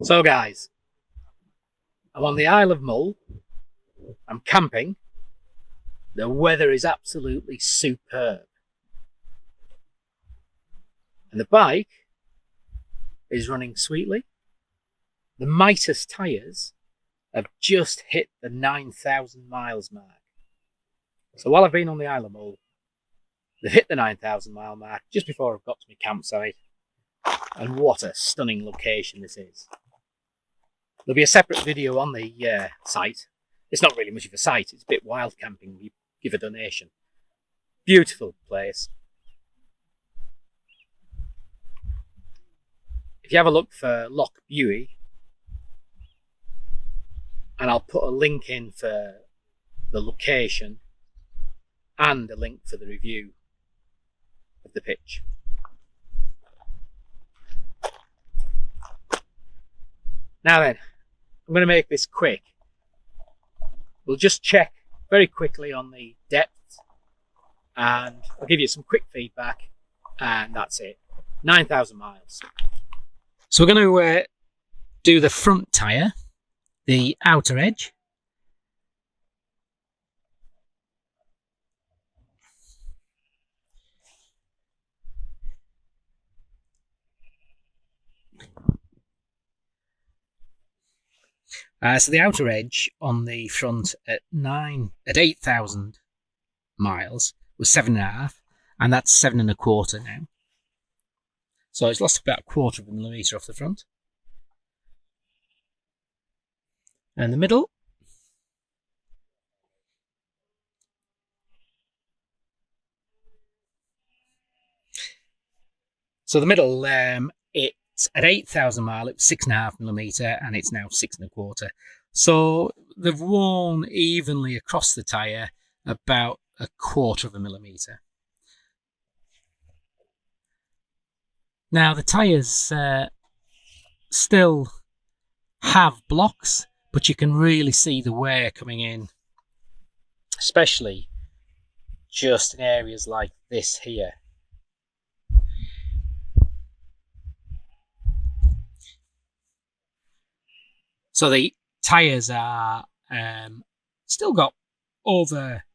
So guys, I'm on the Isle of Mull, I'm camping, the weather is absolutely superb, and the bike is running sweetly. The Mitas tyres have just hit the 9,000 miles mark. So while I've been on the Isle of Mull, they've hit the 9,000 mile mark just before I've got to my campsite, and what a stunning location this is. There'll be a separate video on the site. It's not really much of a site, it's a bit wild camping. You give a donation. Beautiful place. If you have a look for Loch Buie, and I'll put a link in for the location and a link for the review of the pitch. Now then, I'm going to make this quick. We'll just check very quickly on the depth and I'll give you some quick feedback, and that's it. 9,000 miles. So we're going to do the front tyre, the outer edge. So the outer edge on the front at 8,000 miles was 7.5, and that's 7.25 now. So it's lost about 1/4 of a millimetre off the front. And the middle, so the middle, it's at 8,000 miles, it was 6.5 millimetre, and it's now 6.25. So they've worn evenly across the tyre about 1/4 of a millimetre. Now the tyres still have blocks, but you can really see the wear coming in, especially just in areas like this here. So the tyres are still got over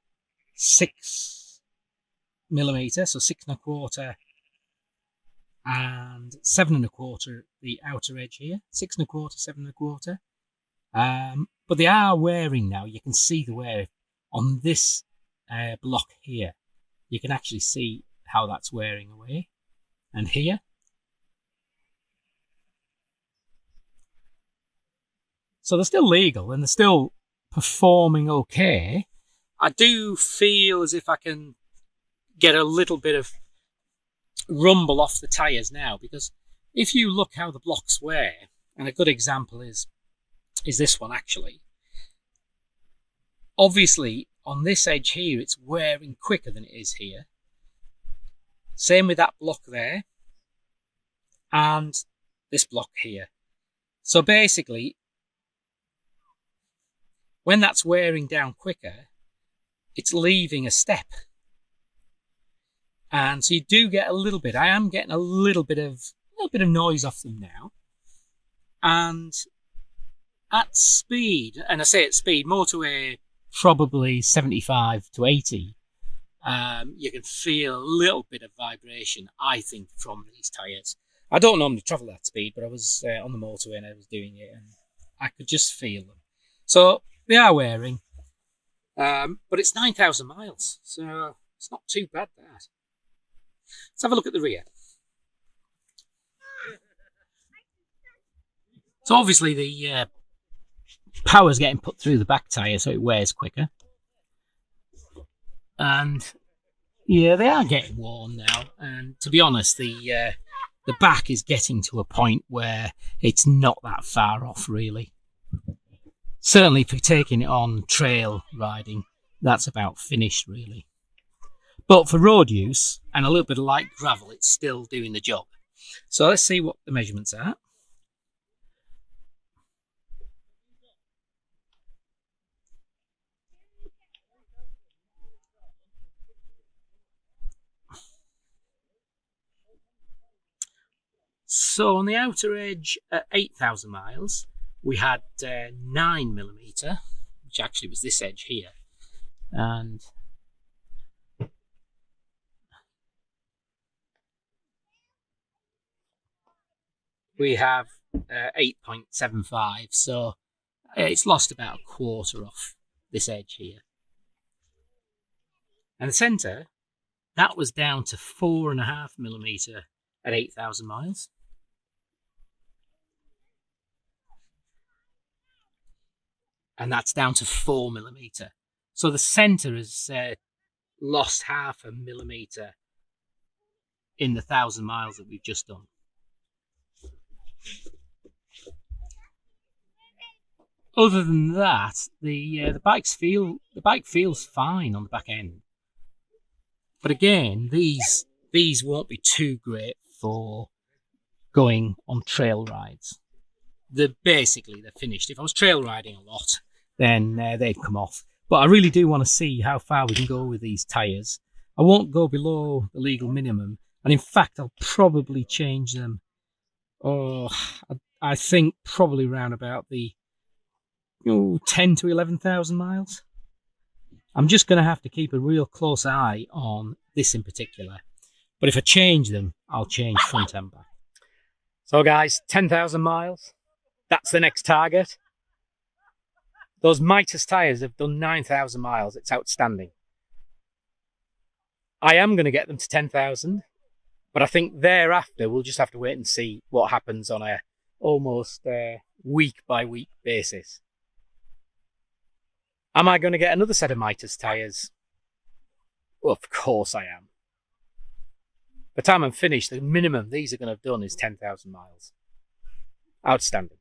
6 millimetre, so 6.25, and 7.25 the outer edge here, 6.25, 7.25. But they are wearing now. You can see the wear on this block here. You can actually see how that's wearing away. And here. So they're still legal and they're still performing okay. I do feel as if I can get a little bit of rumble off the tyres now, because if you look how the blocks wear, and a good example is this one actually. Obviously on this edge here it's wearing quicker than it is here. Same with that block there and this block here. So basically when that's wearing down quicker, it's leaving a step. And so you do get a little bit. I am getting a little bit of noise off them now. And at speed, and I say at speed, motorway probably 75 to 80, you can feel a little bit of vibration, I think, from these tyres. I don't normally travel that speed, but I was on the motorway and I was doing it, and I could just feel them. So they are wearing, but it's 9,000 miles, so it's not too bad, that. Let's have a look at the rear. So obviously the power's getting put through the back tyre, so it wears quicker. And yeah, they are getting worn now. And to be honest, the back is getting to a point where it's not that far off, really. Certainly for taking it on trail riding, that's about finished, really. But for road use and a little bit of light gravel, it's still doing the job. So let's see what the measurements are. So on the outer edge at 8,000 miles, we had 9mm, which actually was this edge here. And we have 8.75, so it's lost about a quarter off this edge here. And the centre, that was down to 4.5mm at 8,000 miles. And that's down to 4mm. So the centre has lost 0.5mm in the 1,000 miles that we've just done. Other than that, the bike feels fine on the back end. But again, these won't be too great for going on trail rides. They're finished. If I was trail riding a lot, then they'd come off. But I really do want to see how far we can go with these tyres. I won't go below the legal minimum, and in fact, I'll probably change them. I think probably around about the 10 to 11,000 miles. I'm just going to have to keep a real close eye on this in particular. But if I change them, I'll change front and back. So guys, 10,000 miles. That's the next target. Those Mitas tyres have done 9,000 miles. It's outstanding. I am going to get them to 10,000. But I think thereafter, we'll just have to wait and see what happens on a almost week-by-week basis. Am I going to get another set of Mitas tyres? Well, of course I am. By the time I'm finished, the minimum these are going to have done is 10,000 miles. Outstanding.